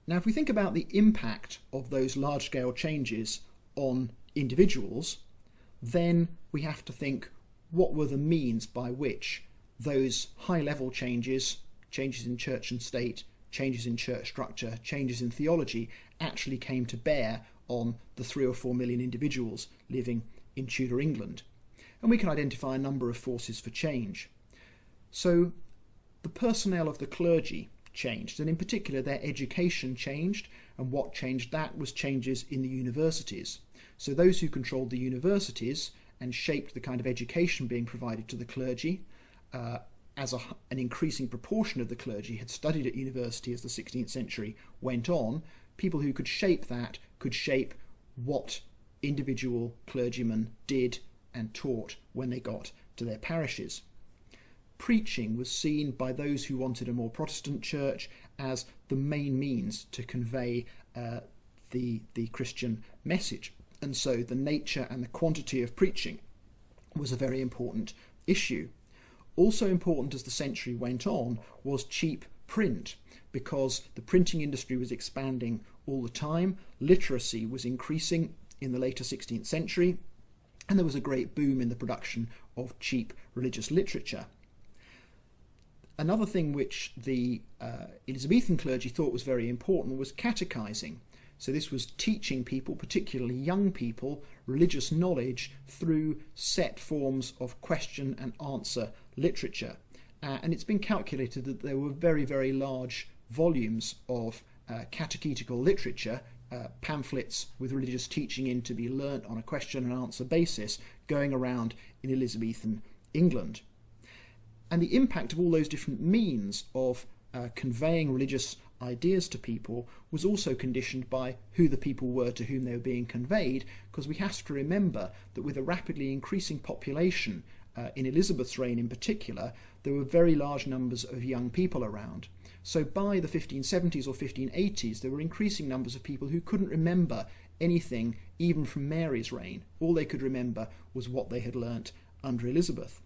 Now, if we think about the impact of those large-scale changes on individuals, then we have to think, what were the means by which those high-level changes, changes in church and state, changes in church structure, changes in theology, actually came to bear on the 3 or 4 million individuals living in Tudor England? And we can identify a number of forces for change. So the personnel of the clergy changed, and in particular their education changed, and what changed that was changes in the universities. So those who controlled the universities and shaped the kind of education being provided to the clergy, as an increasing proportion of the clergy had studied at university as the 16th century went on, people who could shape that could shape what individual clergymen did and taught when they got to their parishes. Preaching was seen by those who wanted a more Protestant church as the main means to convey the Christian message. And so the nature and the quantity of preaching was a very important issue. Also important as the century went on was cheap print, because the printing industry was expanding all the time, literacy was increasing in the later 16th century, and there was a great boom in the production of cheap religious literature. Another thing which the Elizabethan clergy thought was very important was catechizing. So this was teaching people, particularly young people, religious knowledge through set forms of question and answer literature. And it's been calculated that there were very, very large volumes of catechetical literature, pamphlets with religious teaching in to be learnt on a question and answer basis, going around in Elizabethan England. And the impact of all those different means of conveying religious ideas to people was also conditioned by who the people were to whom they were being conveyed, because we have to remember that with a rapidly increasing population in Elizabeth's reign in particular, there were very large numbers of young people around. So by the 1570s or 1580s, there were increasing numbers of people who couldn't remember anything even from Mary's reign. All they could remember was what they had learnt under Elizabeth.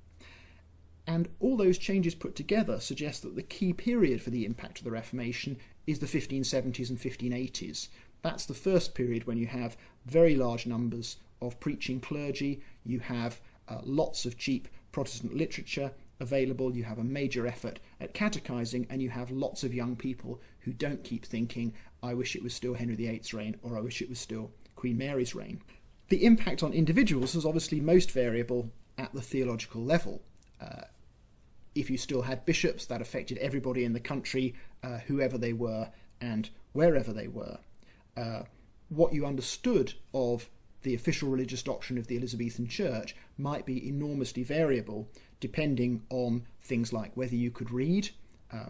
And all those changes put together suggest that the key period for the impact of the Reformation is the 1570s and 1580s. That's the first period when you have very large numbers of preaching clergy, you have lots of cheap Protestant literature available, you have a major effort at catechizing, and you have lots of young people who don't keep thinking, I wish it was still Henry VIII's reign, or I wish it was still Queen Mary's reign. The impact on individuals was obviously most variable at the theological level. If you still had bishops, that affected everybody in the country, whoever they were and wherever they were. What you understood of the official religious doctrine of the Elizabethan Church might be enormously variable, depending on things like whether you could read,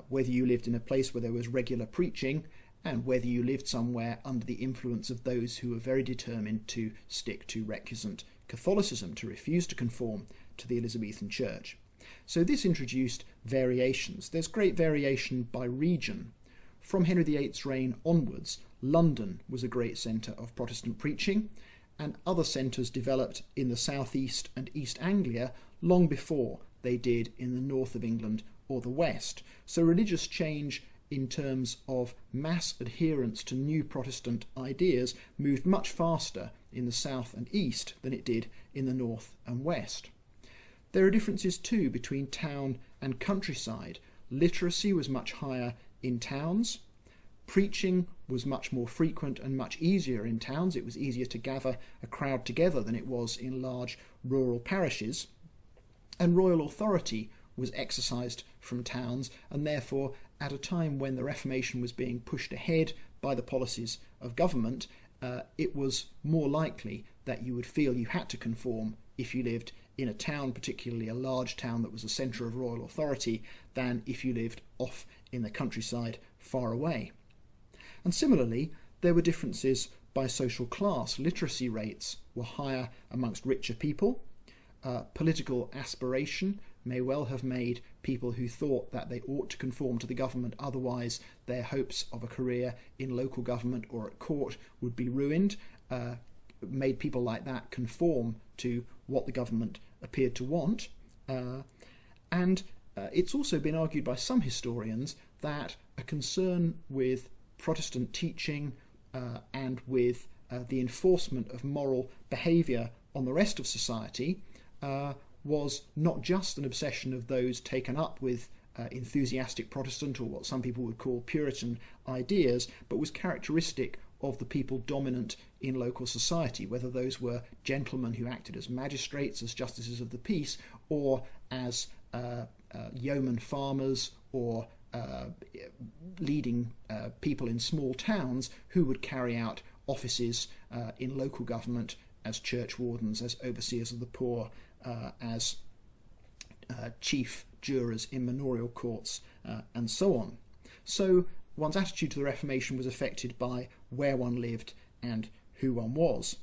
whether you lived in a place where there was regular preaching, and whether you lived somewhere under the influence of those who were very determined to stick to recusant Catholicism, to refuse to conform to the Elizabethan Church. So this introduced variations. There's great variation by region. From Henry VIII's reign onwards, London was a great centre of Protestant preaching, and other centres developed in the southeast and East Anglia long before they did in the north of England or the west. So religious change in terms of mass adherence to new Protestant ideas moved much faster in the south and east than it did in the north and west. There are differences too between town and countryside. Literacy was much higher in towns. Preaching was much more frequent and much easier in towns. It was easier to gather a crowd together than it was in large rural parishes. And royal authority was exercised from towns, and therefore at a time when the Reformation was being pushed ahead by the policies of government, it was more likely that you would feel you had to conform if you lived in a town, particularly a large town that was a centre of royal authority, than if you lived off in the countryside far away. And similarly, there were differences by social class. Literacy rates were higher amongst richer people. Political aspiration may well have made people who thought that they ought to conform to the government, otherwise their hopes of a career in local government or at court would be ruined, made people like that conform to what the government appeared to want. And it's also been argued by some historians that a concern with Protestant teaching and with the enforcement of moral behaviour on the rest of society was not just an obsession of those taken up with enthusiastic Protestant, or what some people would call Puritan ideas, but was characteristic of the people dominant in local society, whether those were gentlemen who acted as magistrates, as justices of the peace, or as yeoman farmers, or leading people in small towns who would carry out offices in local government as church wardens, as overseers of the poor, as chief jurors in manorial courts, and so on. So one's attitude to the Reformation was affected by where one lived and who one was.